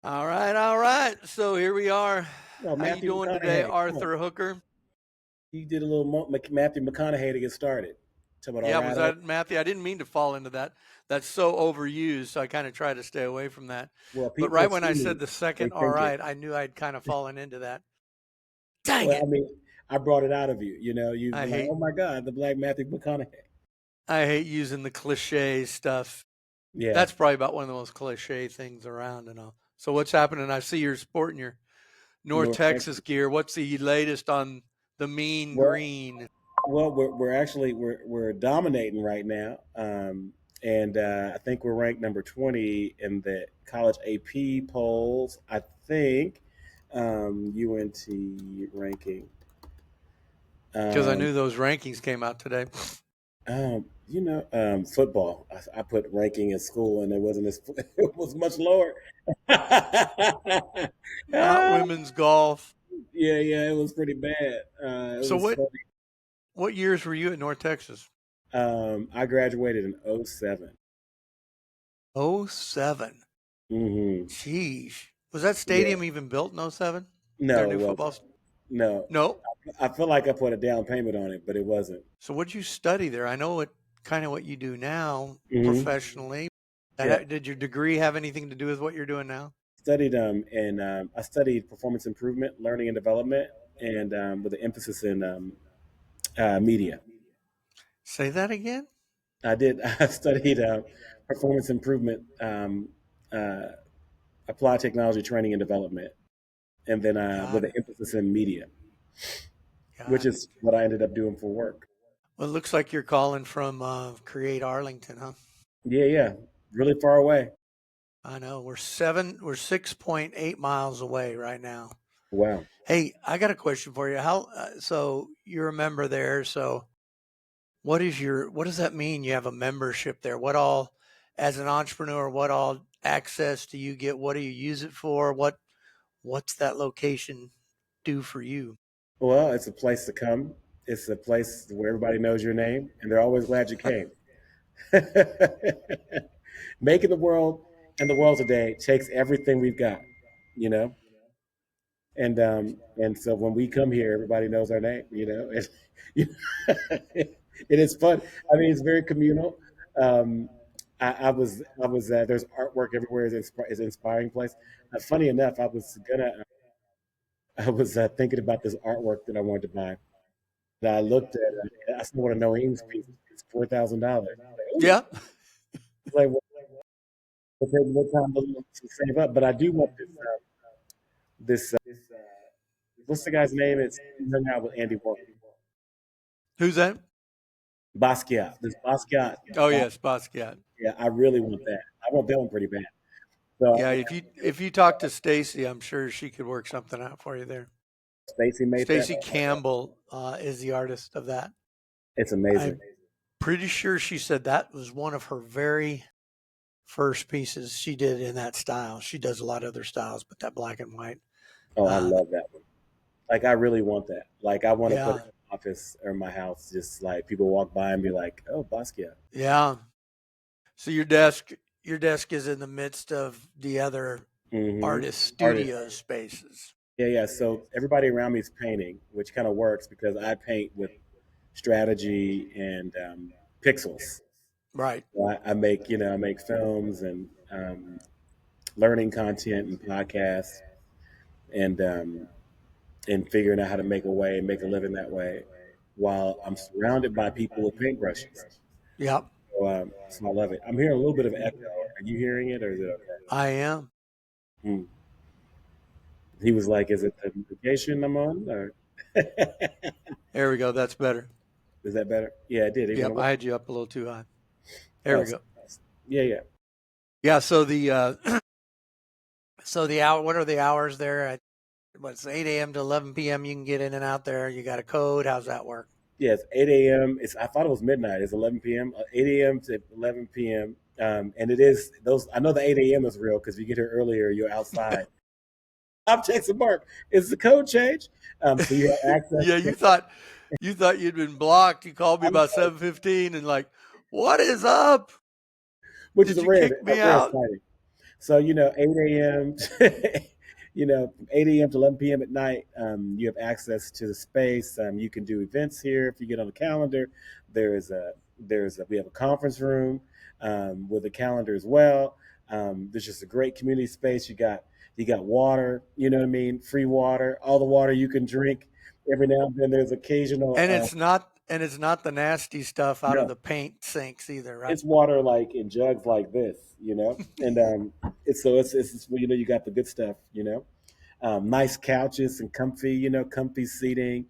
All right, all right. So here we are. Oh, How you Matthew doing today, McConaughey. Come on. Arthur Hooker? You did a little Matthew McConaughey to get started. Talking about all Yeah, right, was all right. that Matthew? I didn't mean to fall into that. That's so overused, so I kind of try to stay away from that. Well, But people right have when I seen said me. the They second all think it. right, I knew I'd kind of fallen into that. Dang Well, I it. mean, I brought it out of you. You've I been like, hate oh my God, the black Matthew McConaughey. I hate using the cliche stuff. Yeah. That's probably about one of the most cliche things around and all. So what's happening? I see you're sporting your North North Texas Texas. gear. What's the latest on the mean Well, green? we're actually we're dominating right now, and I think we're ranked number 20 in the college AP polls. I think UNT ranking. Because I Um, knew those rankings came out today. Football. I put ranking in school, and it wasn't as it was much lower. Not Ah, women's golf. yeah, it was pretty bad. It So was what funny. what years were you at North Texas? I graduated in '07. Oh seven. Mm-hmm. Jeez. Was that Yeah. stadium even built in '07? Their No, it new wasn't. football? No, No. I feel like I put a down payment on it, but it wasn't. So what'd you study there? I know it kind of what you do now Hmm. professionally. Yeah. Did your degree have anything to do with what you're doing now? Studied and I studied performance improvement, learning and development, and with an emphasis in media. Say that again? I did. I studied performance improvement, uh, applied technology training and development, and then with Got an it. emphasis in media, which Got it. is what I ended up doing for work. Well, it looks like you're calling from Create Arlington, huh? Yeah, really far away. I know. We're 6.8 miles away right now. Wow. Hey, I got a question for you. So you're a member there. So what does that mean? You have a membership there. As an entrepreneur, what all access do you get? What do you use it for? What's that location do for you? Well, it's a place to come. It's a place where everybody knows your name, and they're always glad you came. Making the world and the world today takes everything we've got, you know. And so when we come here, everybody knows our name, and it is fun. I mean, it's very communal. Um, I was there's artwork everywhere. Is an inspiring place. Funny enough, I was thinking about this artwork that I wanted to buy. And I looked at it. I still want to know Ing's piece. It's $4,000. Yeah. Like, what time to save up? But I do want this. What's the guy's name? It's he hung out with Andy Warhol. Who's that? Basquiat. This Basquiat. Oh yes, Basquiat. Yeah, I really want that. I want that one pretty bad. So Yeah, if you talk to Stacy, I'm sure she could work something out for you there. Stacy made that. Stacy Campbell is the artist of that. It's amazing. I'm pretty sure she said that was one of her very first pieces she did in that style. She does a lot of other styles, but that black and white. Oh, I Uh, love that one. Like I really want that. Like I want to put it yeah, in my office or my house. Just like people walk by and be like, "Oh, Basquiat." yeah. So your desk is in the midst of the other Mm-hmm. artist Artist. studio spaces. Yeah. So everybody around me is painting, which kind of works because I paint with strategy and pixels. Right. So I make films and learning content and podcasts and figuring out how to make a way and make a living that way while I'm surrounded by people with paintbrushes. Yep. So I love it. I'm hearing a little bit of echo. Are you hearing it or is it okay? I am. Hmm. He was like, "Is it the vacation I'm on?" Or There we go. That's better. is that better? Yeah, it did. It went Yep. away. I had you up a little too high. There Oh, we go. yeah. Yeah. So the hour. What are the hours there? What's 8 a.m. to 11 p.m. You can get in and out there. You got a code. How's that work? Yeah, it's 8 a.m. I thought it was midnight. It's 11 p.m. 8 a.m. to 11 p.m. And it is those. I know the 8 a.m. is real because if you get here earlier, you're outside. I'm Jackson Mark. It's the code change. So you have access Yeah, to. you thought you'd been blocked. You called me I'm about like, 7:15 and like, what is up? which is Did you kick a me rare out? sighting. So 8 a.m. From 8 a.m. to 11 p.m. at night, you have access to the space. You can do events here if you get on the calendar. There is a we have a conference room with a calendar as well. There's just a great community space. You got water. You know what I mean? Free water, all the water you can drink. Every now and then, there's occasional. And it's not the nasty stuff out of No, the paint sinks either, right? it's water like in jugs like this, and it's you got the good stuff, nice couches and comfy seating,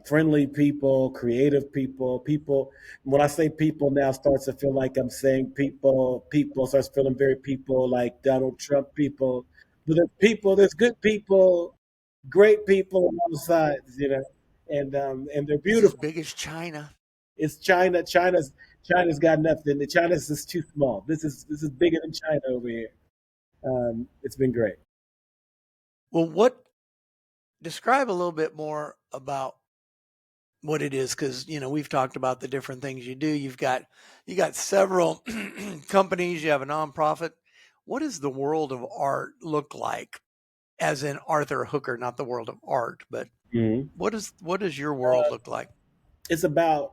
friendly people, creative people. People, when I say people now, starts to feel like I'm saying people. People starts feeling very people like Donald Trump people. But there's people, there's good people, great people on all sides, and they're It's as beautiful. big as China. It's China. China's got nothing. China's just too small. This is bigger than China over here. It's been great. Well, describe a little bit more about what it is, because we've talked about the different things you do. You got several companies. You have a nonprofit. What does the world of art look like, as in Arthur Hooker, not the world of art, but Mhm. what does your world look like? It's about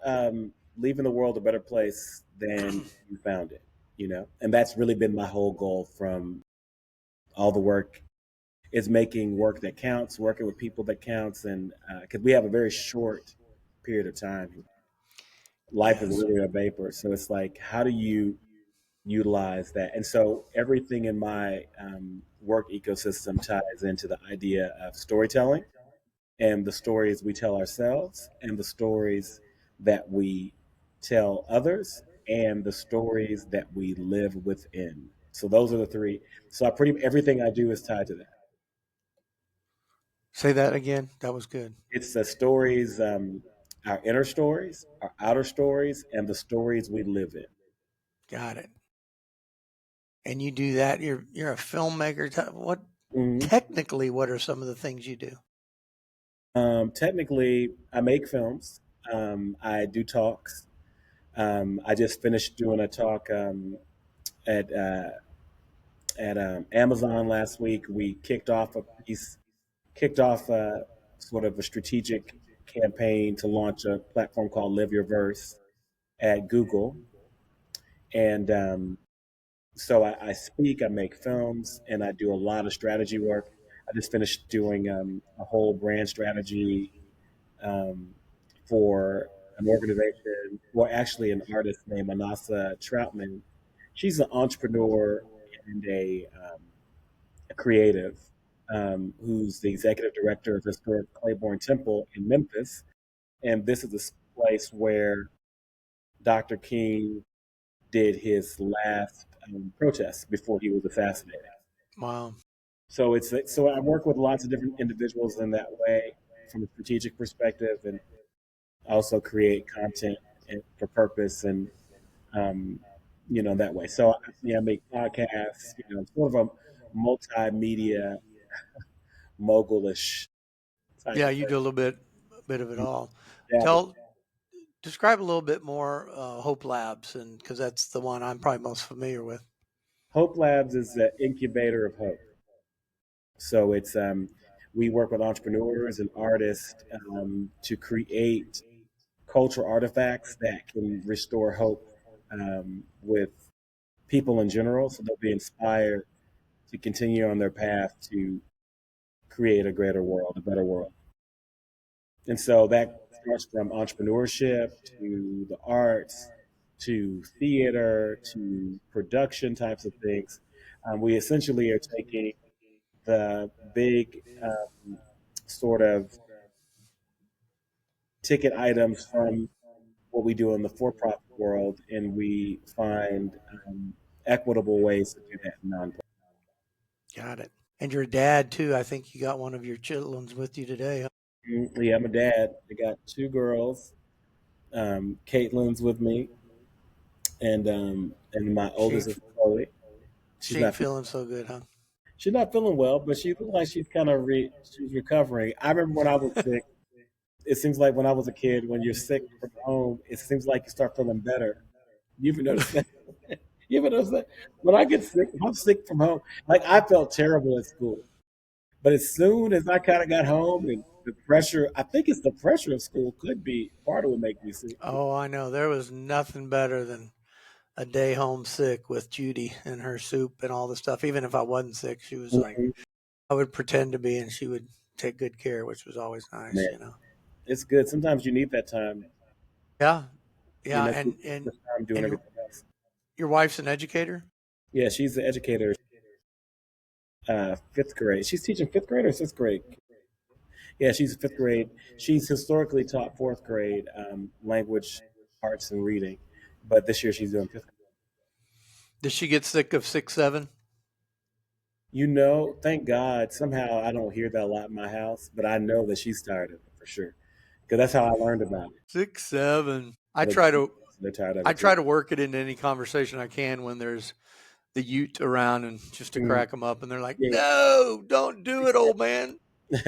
leaving the world a better place than you found it. And that's really been my whole goal from all the work. Is making work that counts, working with people that counts, and because we have a very short period of time, life is Yes. literally a vapor. So it's like, how do you utilize that? And so everything in my work ecosystem ties into the idea of storytelling and the stories we tell ourselves and the stories that we tell others and the stories that we live within. So those are the three. So everything I do is tied to that. Say that again. That was good. It's the stories, our inner stories, our outer stories, and the stories we live in. Got it. And you do that. You're a filmmaker. What Mhm. technically? What are some of the things you do? Technically, I make films. I do talks. I just finished doing a talk at Amazon last week. We kicked off sort of a strategic campaign to launch a platform called Live Your Verse at Google, and so I speak, I make films, and I do a lot of strategy work. I just finished doing a whole brand strategy um, for an organization, well, actually, an artist named Manasa Troutman. She's an entrepreneur and a creative who's the executive director of Historic Claiborne Temple in Memphis. And this is a place where Dr. King did his last protest before he was assassinated. Wow. So I work with lots of different individuals in that way from a strategic perspective, and also create content for purpose and um, that way. So yeah, I make podcasts, sort of a multimedia mogulish type Yeah, of you do a bit of it person. all. Dabble. Tell Describe a little bit more Hope Labs, and because that's the one I'm probably most familiar with. Hope Labs is the incubator of hope. So it's we work with entrepreneurs and artists to create cultural artifacts that can restore hope with people in general, so they'll be inspired to continue on their path to create a greater world, a better world. And so that starts from entrepreneurship to the arts to theater to production types of things. We essentially are taking the big sort of ticket items from what we do in the for-profit world, and we find equitable ways to do that in nonprofit. Got it. And your dad too. I think you got one of your children's with you today. Huh? Yeah, I'm a dad. I got two girls. Caitlin's with me, and my She oldest ain't, is Chloe. She's she ain't not feeling so good, huh? she's not feeling well, but she looks like she's kind of she's recovering. I remember when I was sick. It seems like when I was a kid, when you're sick from home, it seems like you start feeling better. You ever notice that? You know what I'm saying? When I get sick, if I'm sick from home, like I felt terrible at school. But as soon as I kind of got home and the pressure, I think it's the pressure of school could be part of what make me sick. Oh, I know. There was nothing better than a day homesick with Judy and her soup and all the stuff. Even if I wasn't sick, she was like, Mhm. I would pretend to be, and she would take good care, which was always nice, Man, you know. it's good. Sometimes you need that time, Yeah, yeah, keep the time doing and your everything else. your wife's an educator. Yeah, she's an educator, fifth grade. She's teaching fifth grade or sixth grade. Yeah, she's fifth grade. She's historically taught fourth grade language, arts, and reading, but this year she's doing fifth grade. Does she get sick of 6, 7? Thank God, somehow I don't hear that a lot in my house, but I know that she's tired of it for sure. Because that's how I learned about it. 6, 7. I Other try kids, to they're tired of I it too. try to work it into any conversation I can when there's the Ute around, and just to Mhm. crack them up, and they're like, Yeah, "No, don't do it, old man."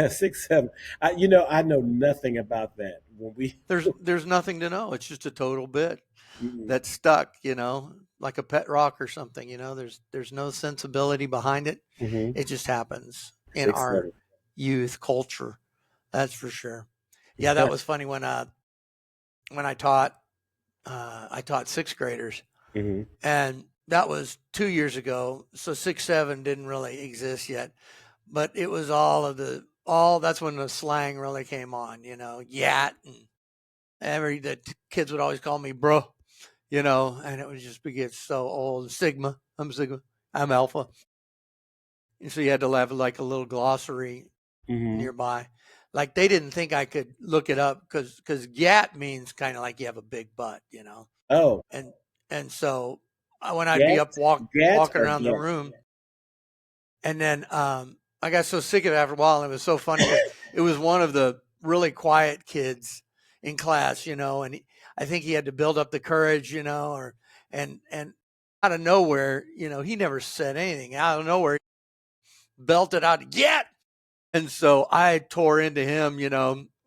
6, 7. I know nothing about that. When we, There's nothing to know. It's just a total bit mm-mm, that's stuck, like a pet rock or something. There's no sensibility behind it. hmm It just happens in 6, our 7. youth culture. That's for sure. Yeah, that was funny when I taught sixth graders, hmm and that was 2 years ago. So 6, 7 didn't really exist yet, but it was all that's when the slang really came on. Yat and the kids would always call me bro. And it would just be get so old. Sigma, I'm Sigma, I'm Alpha, and so you had to have like a little glossary hmm nearby. Like they didn't think I could look it up because Yat means kind of like you have a big butt. Oh, And so when I'd be Gat, up Gat walking or around the Get? room, and then I got so sick of it after a while, and it was so funny because it was one of the really quiet kids in class, and I think he had to build up the courage, or and out of nowhere, he never said anything. Out of nowhere, belted out, "Get!" And so I tore into him,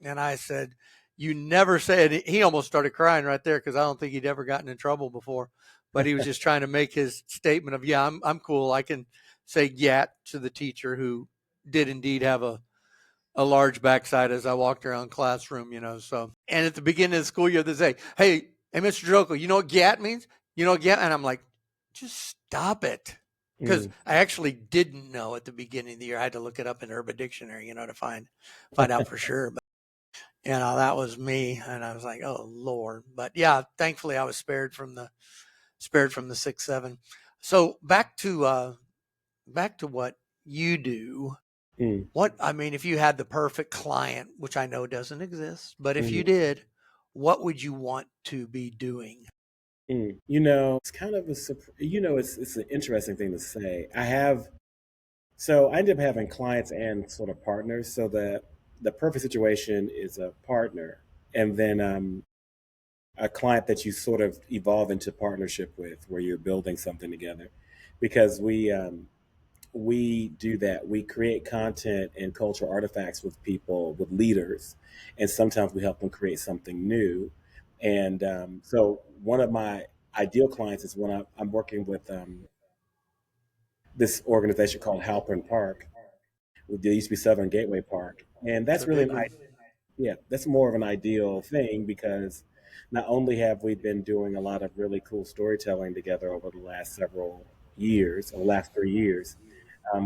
and I said, "You never said." He almost started crying right there because I don't think he'd ever gotten in trouble before. But he was just trying to make his statement of, "Yeah, I'm cool. I can say yat to the teacher who did indeed have a large backside as I walked around classroom, So, and at the beginning of the school year, they say, hey, Mr. Joko, you know what gat means? You know what gat? And I'm like, just stop it. Because Mm. I actually didn't know at the beginning of the year. I had to look it up in Urban Dictionary, to find out for sure. But that was me, and I was like, oh Lord. But yeah, thankfully I was spared from the 6, 7. So back to what you do. Mm. What I mean, if you had the perfect client, which I know doesn't exist, but if you Mm. did, what would you want to be doing? Mm. It's kind of it's an interesting thing to say. I ended up having clients and sort of partners. So the perfect situation is a partner, and then a client that you sort of evolve into partnership with, where you're building something together. Because we do that. We create content and cultural artifacts with people, with leaders, and sometimes we help them create something new. And so one of my ideal clients is when I'm working with this organization called Halpern Park. There used to be Southern Gateway Park, and It's that's a really big one. yeah, that's more of an ideal thing because not only have we been doing a lot of really cool storytelling together over the last several years, or last 3 years,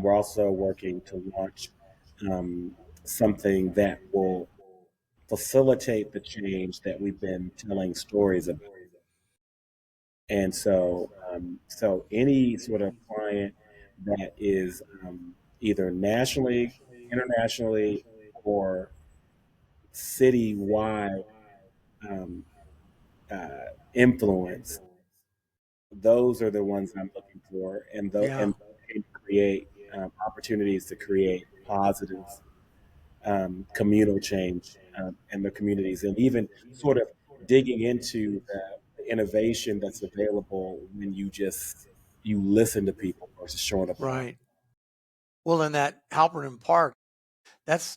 we're also working to launch um, something that will facilitate the change that we've been telling stories about. And so any sort of client that is either nationally, internationally, or citywide um, influence, those are the ones I'm looking for, Yeah. and can create opportunities to create positive communal change in the communities, and even sort of digging into the innovation that's available when you listen to people versus showing up. Right. Well, in that Halpern Park, that's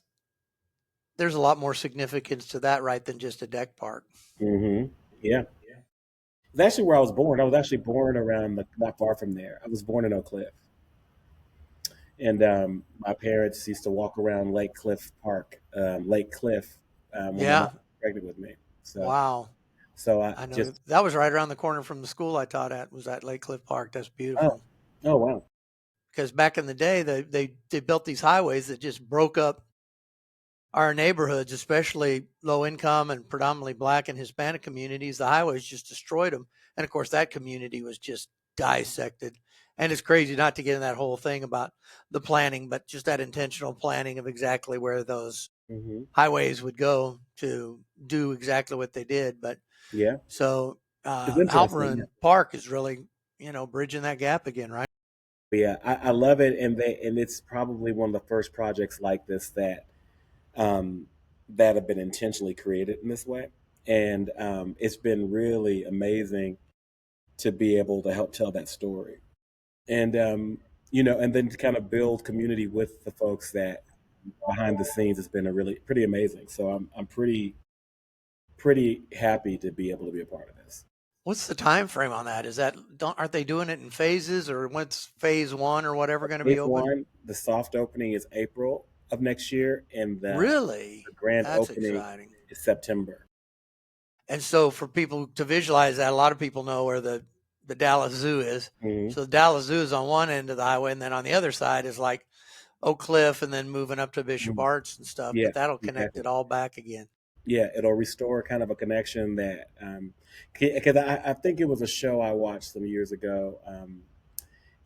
there's a lot more significance to that, right, than just a deck park. Hmm. Yeah, It's actually where I was born. I was actually born around not far from there. I was born in Oak Cliff, and my parents used to walk around Lake Cliff Park, Lake Cliff, when my mom Yeah. was pregnant with me. So, Wow. so I I know just that was right around the corner from the school I taught at, was at Lake Cliff Park. That's oh beautiful. oh wow Because back in the day, they built these highways that just broke up our neighborhoods, especially low income and predominantly Black and Hispanic communities. The highways just destroyed them, and of course, that community was just dissected. And it's crazy not to get in that whole thing about the planning, but just that intentional planning of exactly where those hmm highways would go to do exactly what they did. But yeah, so it's interesting. Yeah. Halperin Park is really, bridging that gap again, right? But yeah, I love it, and it's probably one of the first projects like this um, that have been intentionally created in this way, and it's been really amazing to be able to help tell that story, and and then to kind of build community with the folks that behind the scenes has been a really pretty amazing. So I'm pretty happy to be able to be a part of this. What's the time frame on that? Is that don't aren't they doing it in phases, or when's phase one or whatever going to be Phase open? one, the soft opening is April of next year, and the Really? grand That's opening exciting. is September. And so for people to visualize that, a lot of people know where the Dallas Zoo is. hmm So the Dallas Zoo is on one end of the highway, and then on the other side is like Oak Cliff, and then moving up to Bishop Arts and stuff. Yeah, But that'll connect exactly. it all back again. Yeah, it'll restore kind of a connection that because I think it was a show I watched some years ago.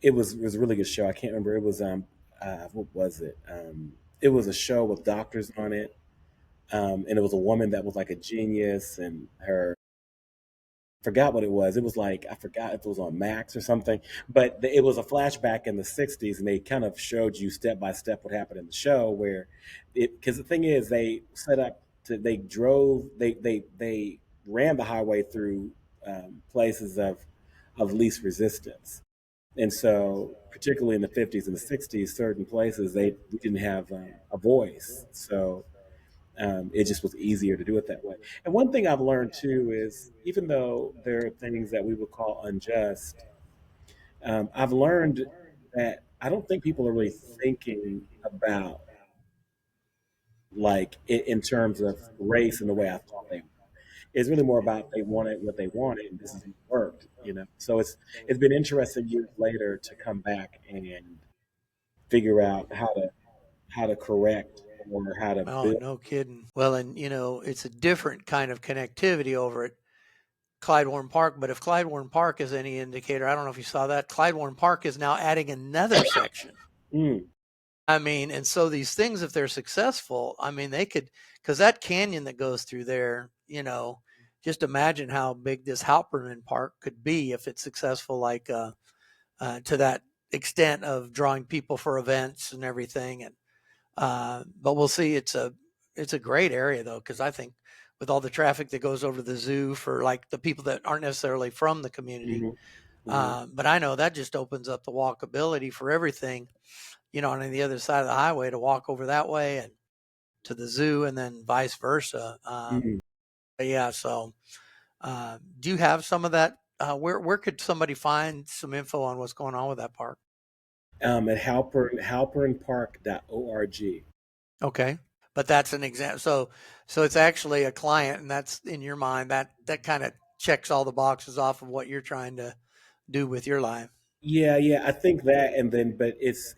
It was a really good show. I can't remember. It was what was it? It was a show with doctors on it, and it was a woman that was like a genius, and her forgot what it was. It was like I forgot if it was on Max or something, but it was a flashback in the '60s, and they kind of showed you step by step what happened in the show. Where it because the thing is, they set up to they drove they ran the highway through places of least resistance, and so particularly in the '50s and the '60s, certain places they we didn't have a voice, so it just was easier to do it that way. And one thing I've learned too is even though there are things that we would call unjust, I've learned that I don't think people are really thinking about like in terms of race in the way I thought they. It's really more about they wanted what they wanted, and this is what worked. So it's been interesting years later to come back and figure out how to correct or how to Oh, build. no kidding. Well, and it's a different kind of connectivity over at Clyde Warren Park. But if Clyde Warren Park is any indicator, I don't know if you saw that. Clyde Warren Park is now adding another section. Mm, I mean, and so these things, if they're successful, I mean, they could, because that canyon that goes through there, just imagine how big this Halperman Park could be if it's successful, like to that extent of drawing people for events and everything. And but we'll see. It's a great area though, because I think with all the traffic that goes over to the zoo for like the people that aren't necessarily from the community, hmm hmm but I know that just opens up the walkability for everything, on the other side of the highway to walk over that way and to the zoo and then vice versa. hmm But yeah, so do you have some of that? Where could somebody find some info on what's going on with that park? At halpernpark.org. Okay. But that's an example. So it's actually a client, and that's in your mind that kind of checks all the boxes off of what you're trying to do with your life. Yeah, yeah, I think that, and then, but it's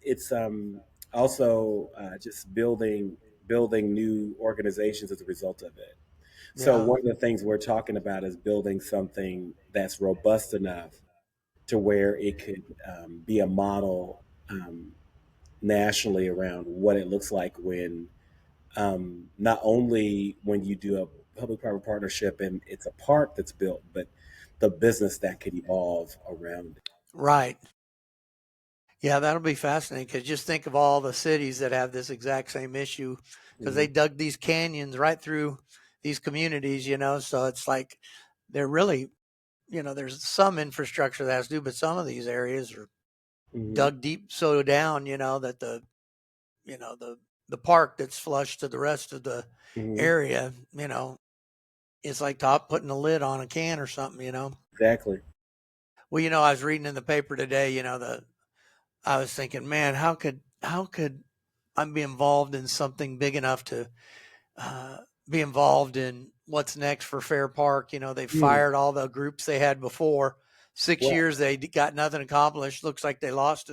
also just building new organizations as a result of it. So Yeah. one of the things we're talking about is building something that's robust enough to where it could be a model nationally around what it looks like when not only when you do a public-private partnership and it's a park that's built, but the business that could evolve around it. Right. Yeah, that'll be fascinating because just think of all the cities that have this exact same issue because they Mhm, dug these canyons right through these communities, so it's like they're really, there's some infrastructure that has to do, but some of these areas are mhm, dug deep so down, that the park that's flush to the rest of the mhm. area, it's like top putting a lid on a can or something, Exactly. Well, I was reading in the paper today, I was thinking, man, how could I be involved in something big enough to be involved in what's next for Fair Park? They Hmm. fired all the groups they had before. 6 Well, years, they got nothing accomplished. Looks like they lost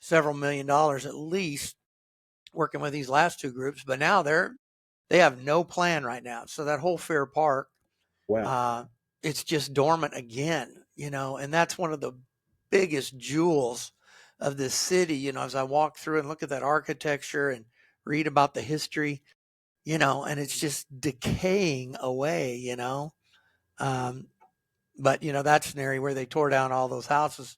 several $1,000,000 at least working with these last two groups. But now they have no plan right now. So that whole Fair Park, wow. uh, it's just dormant again, and that's one of the biggest jewels of this city. As I walk through and look at that architecture and read about the history, and it's just decaying away, Um, but that's an area where they tore down all those houses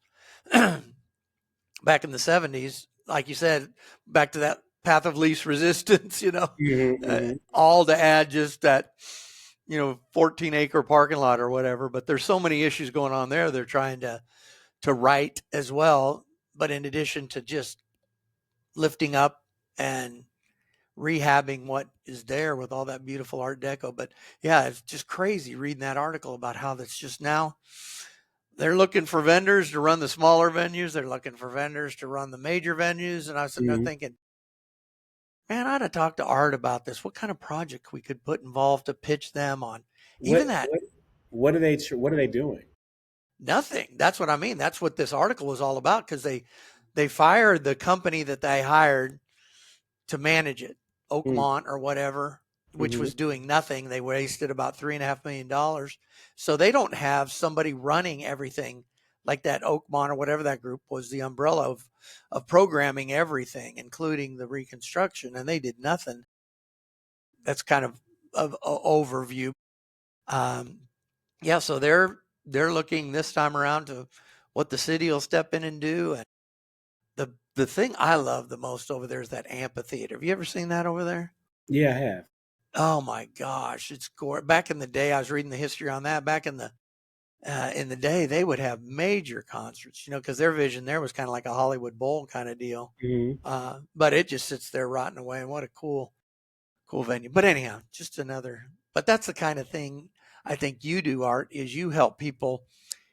back in the 70s. Like you said, back to that path of least resistance, Hmm. Hmm. all to add just that, 14-acre parking lot or whatever. But there's so many issues going on there. They're trying to right as well. But in addition to just lifting up and rehabbing what is there with all that beautiful Art Deco. But yeah, it's just crazy reading that article about how that's just now they're looking for vendors to run the smaller venues. They're looking for vendors to run the major venues. And I was sitting there Hmm. thinking, man, I'd have talked to Art about this. What kind of project we could put involved to pitch them on? What Even that, what what are they doing? nothing. That's what I mean. That's what this article was all about because they fired the company that they hired to manage it, Oakmont or whatever, which Mm-hmm. was doing nothing. They wasted about $3.5 million. So they don't have somebody running everything like that Oakmont or whatever that group was, the umbrella of programming everything, including the reconstruction, and they did nothing. That's kind of overview. Um, yeah, so they're looking this time around to what the city will step in and do. And the thing I love the most over there is that amphitheater. Have you ever seen that over there? Yeah, I have. Oh my gosh, it's gorgeous. Back in the day, I was reading the history on that. Back in the day, they would have major concerts, because their vision there was kind of like a Hollywood Bowl kind of deal. Hmm. But it just sits there rotting away. And what a cool venue. But anyhow, just another. But that's the kind of thing I think you do, Art, is you help people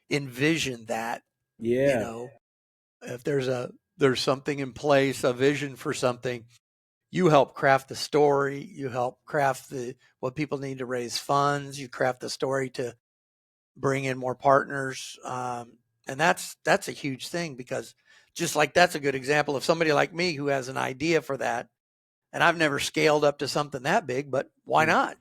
envision that. You Yeah, know, if there's something in place, a vision for something, you help craft the story, you help craft the what people need to raise funds, you craft the story to bring in more partners, and that's a huge thing because just like that's a good example of somebody like me who has an idea for that, and I've never scaled up to something that big, but why mm, not,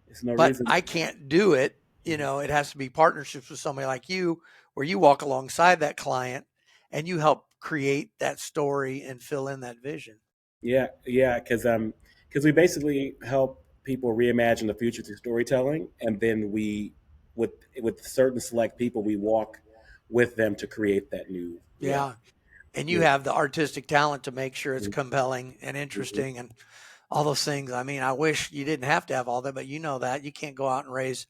it's no but reason. I can't do it. It has to be partnerships with somebody like you where you walk alongside that client and you help create that story and fill in that vision. Yeah, yeah, because we basically help people reimagine the future through storytelling, and then with with certain select people, we walk with them to create that new. Yeah, Yeah. And you yeah. have the artistic talent to make sure it's Mhm. compelling and Mhm. interesting and all those things. I mean, I wish you didn't have to have all that, but that you can't go out and raise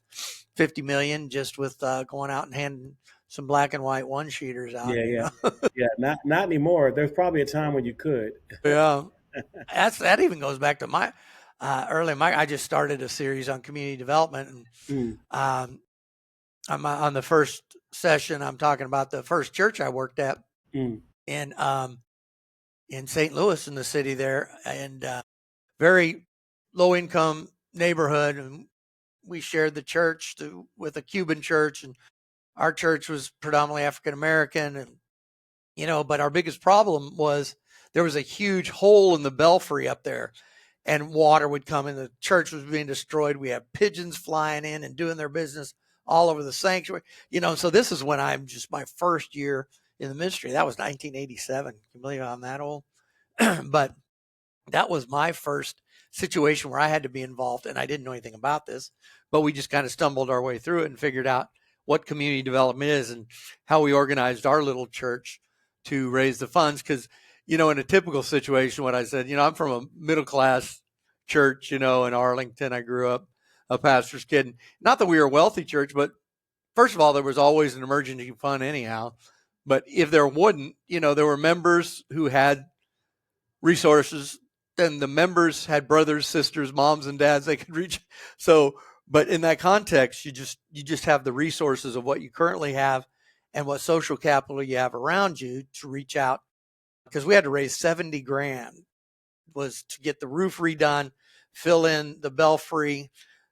50 million just with going out and handing some black and white one sheeters out, Yeah, yeah, yeah. Not anymore. There's probably a time when you could. Yeah. That even goes back to my I just started a series on community development and Mm, um, I'm on the first session. I'm talking about the first church I worked at mm, in in St. Louis in the city there, and very low income neighborhood. And we shared the church with a Cuban church, and our church was predominantly African American. And, but our biggest problem was there was a huge hole in the belfry up there, and water would come in. The church was being destroyed. We had pigeons flying in and doing their business all over the sanctuary. So this is when I'm just my first year in the ministry. That was 1987. Can you believe I'm that old? But that was my first situation where I had to be involved, and I didn't know anything about this, but we just kind of stumbled our way through it and figured out what community development is and how we organized our little church to raise the funds. Because, in a typical situation, what I said, I'm from a middle class church, in Arlington. I grew up a pastor's kid. And not that we were a wealthy church, but first of all, there was always an emergency fund anyhow. But if there wouldn't, there were members who had resources. Then the members had brothers, sisters, moms, and dads they could reach. So But in that context, you just have the resources of what you currently have and what social capital you have around you to reach out, because we had to raise 70 grand was to get the roof redone, fill in the belfry,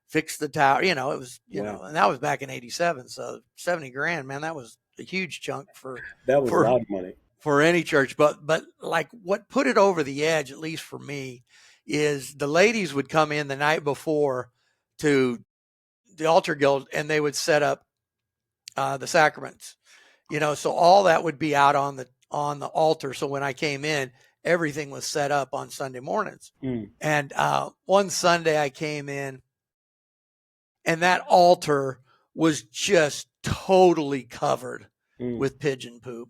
fix the tower. It was, Wow. and that was back in '87. So 70 grand, man, that was a huge chunk That was a for lot of money. for any church. But like what put it over the edge, at least for me, is the ladies would come in the night before to the altar guild and they would set up the sacraments. So all that would be out on the altar. So when I came in, everything was set up on Sunday mornings. And one Sunday I came in and that altar was just totally covered with pigeon poop.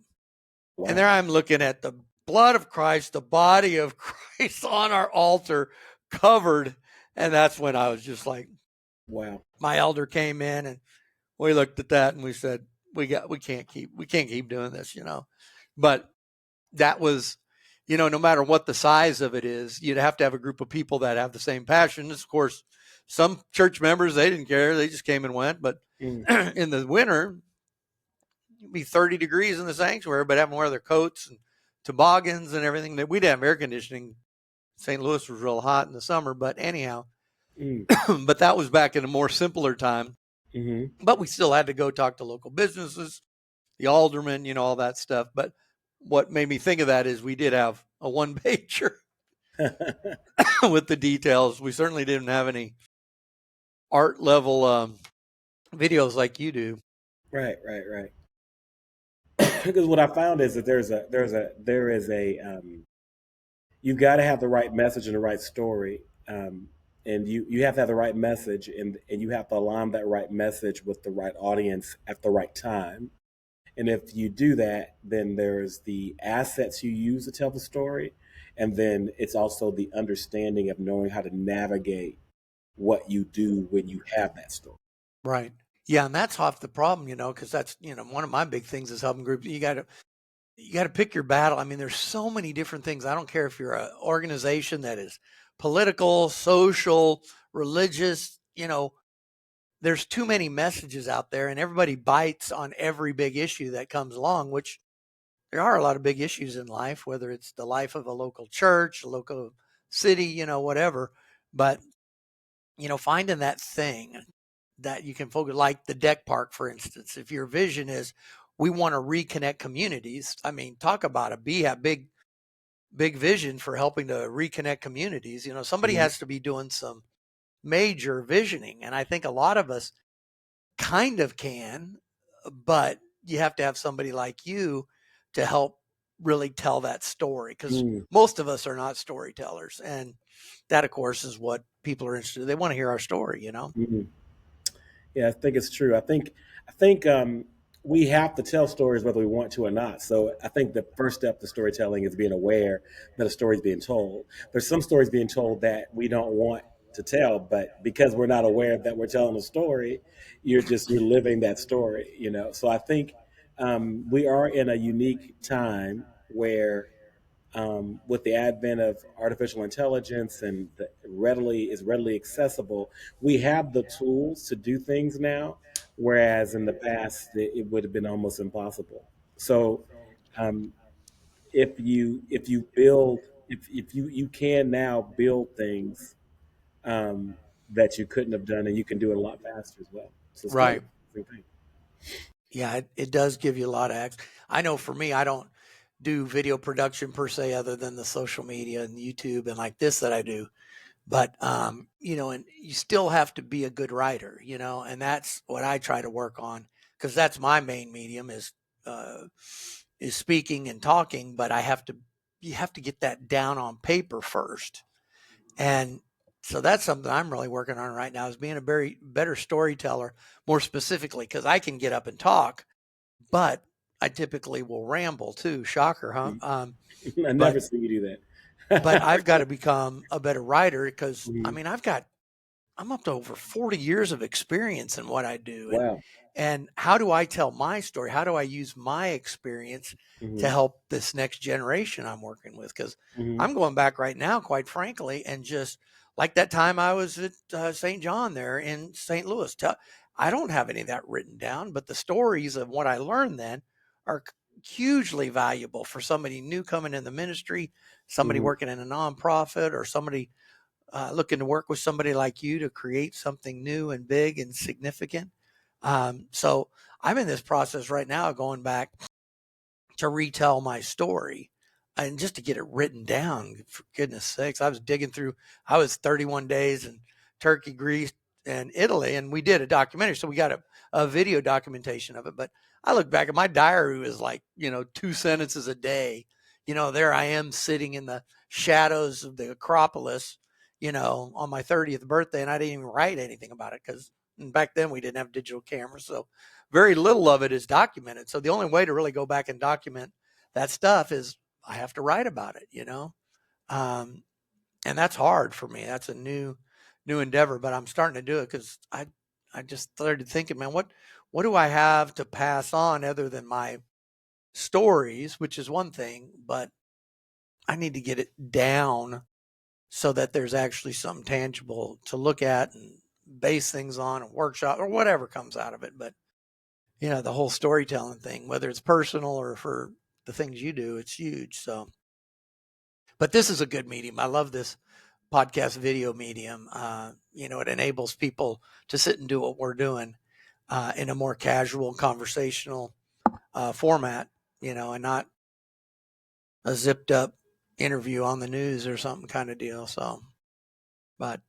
Wow. And there I'm looking at the blood of Christ, the body of Christ on our altar covered. And that's when I was just like, wow. My elder came in and we looked at that and we said, we can't keep doing this, but that was, no matter what the size of it is, you'd have to have a group of people that have the same passions. Of course, some church members, they didn't care. They just came and went. But in the winter, it'd be 30 degrees in the sanctuary, but have them wear their coats and toboggans and everything. We didn't have air conditioning. St. Louis was real hot in the summer, but anyhow, but that was back in a more simpler time. But we still had to go talk to local businesses, the aldermen, all that stuff. But what made me think of that is we did have a one pager with the details. We certainly didn't have any art level videos like you do. Right. Because what I found is that you've got to have the right message and the right story. And you have to have the right message and you have to align that right message with the right audience at the right time. And if you do that, then there's the assets you use to tell the story. And then it's also the understanding of knowing how to navigate what you do when you have that story. Right. Yeah. And that's half the problem, because that's, one of my big things is helping groups. You got to pick your battle. I mean, there's so many different things. I don't care if you're an organization that is political, social, religious, there's too many messages out there and everybody bites on every big issue that comes along, which there are a lot of big issues in life, whether it's the life of a local church, a local city, whatever. But, finding that thing that you can focus, like the deck park, for instance, if your vision is we want to reconnect communities. I mean, talk about a big vision for helping to reconnect communities. Somebody has to be doing some major visioning. And I think a lot of us kind of can, but you have to have somebody like you to help really tell that story, because most of us are not storytellers. And that, of course, is what people are interested in. They want to hear our story, Yeah, I think it's true. I think we have to tell stories whether we want to or not. So I think the first step to storytelling is being aware that a story is being told. There's some stories being told that we don't want to tell, but because we're not aware that we're telling a story, you're living that story, So I think we are in a unique time where with the advent of artificial intelligence and readily accessible, we have the tools to do things now, whereas in the past it would have been almost impossible. So if you can now build things that you couldn't have done, and you can do it a lot faster as well. So it's right. Kind of Yeah, it does give you a lot of access. I know for me, I don't do video production per se, other than the social media and YouTube and like this that I do. But, and you still have to be a good writer, and that's what I try to work on, because that's my main medium is speaking and talking, but you have to get that down on paper first. And so that's something I'm really working on right now, is being a better storyteller, more specifically, because I can get up and talk, but I typically will ramble too. Shocker, huh? I never see you do that. But I've got to become a better writer, because I mean, I'm up to over 40 years of experience in what I do. Wow. And how do I tell my story? How do I use my experience to help this next generation I'm working with? Because I'm going back right now, quite frankly, and just like that time I was at St. John there in St. Louis. I don't have any of that written down, but the stories of what I learned then are hugely valuable for somebody new coming in the ministry, somebody Mhm. working in a nonprofit, or somebody looking to work with somebody like you to create something new and big and significant. So I'm in this process right now, going back to retell my story and just to get it written down. For goodness sakes, I was digging through. I was 31 days in Turkey, Greece, and Italy, and we did a documentary, so we got a video documentation of it. But I look back at my diary, was like, 2 sentences a day. There I am sitting in the shadows of the Acropolis, on my 30th birthday, and I didn't even write anything about it because back then we didn't have digital cameras. So very little of it is documented. So the only way to really go back and document that stuff is I have to write about it. Um, and that's hard for me. That's a new endeavor, but I'm starting to do it because I just started thinking, man, what do I have to pass on other than my stories, which is one thing, but I need to get it down so that there's actually something tangible to look at and base things on, and workshop or whatever comes out of it. But the whole storytelling thing, whether it's personal or for the things you do, it's huge. So, but this is a good medium. I love this podcast video medium. It enables people to sit and do what we're doing in a more casual, conversational format, and not a zipped up interview on the news or something kind of deal. So, but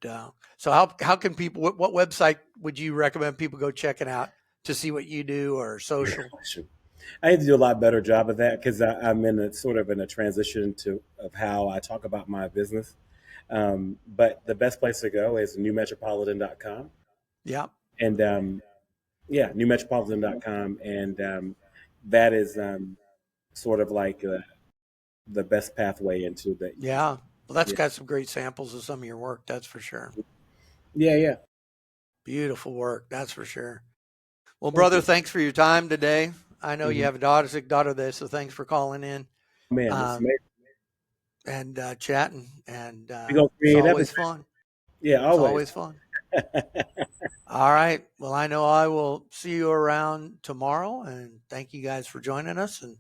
so how can people? What website would you recommend people go checking out to see what you do, or social? I need to do a lot better job of that because I'm in a sort of in a transition of how I talk about my business. But the best place to go is newmetropolitan.com. Yeah. And yeah, newmetropolitan.com. And that is sort of like the best pathway into that. Yeah. Well, that's Yeah. got some great samples of some of your work. That's for sure. Yeah. Yeah. Beautiful work. That's for sure. Well, Thank brother, you. thanks for your time today. I know you Mhm. have a daughter, sick daughter there, so thanks for calling in Man, it's um, amazing. and chatting. And We're going to it's create always everything. fun. Yeah, It's always. always fun. All right. Well, I know I will see you around tomorrow. And thank you guys for joining us. And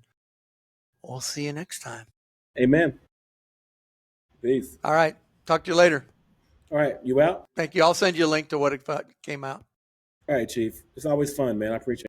we'll see you next time. Amen. Peace. All right. Talk to you later. All right. You out? Thank you. I'll send you a link to what it came out. All right, Chief. It's always fun, man. I appreciate it.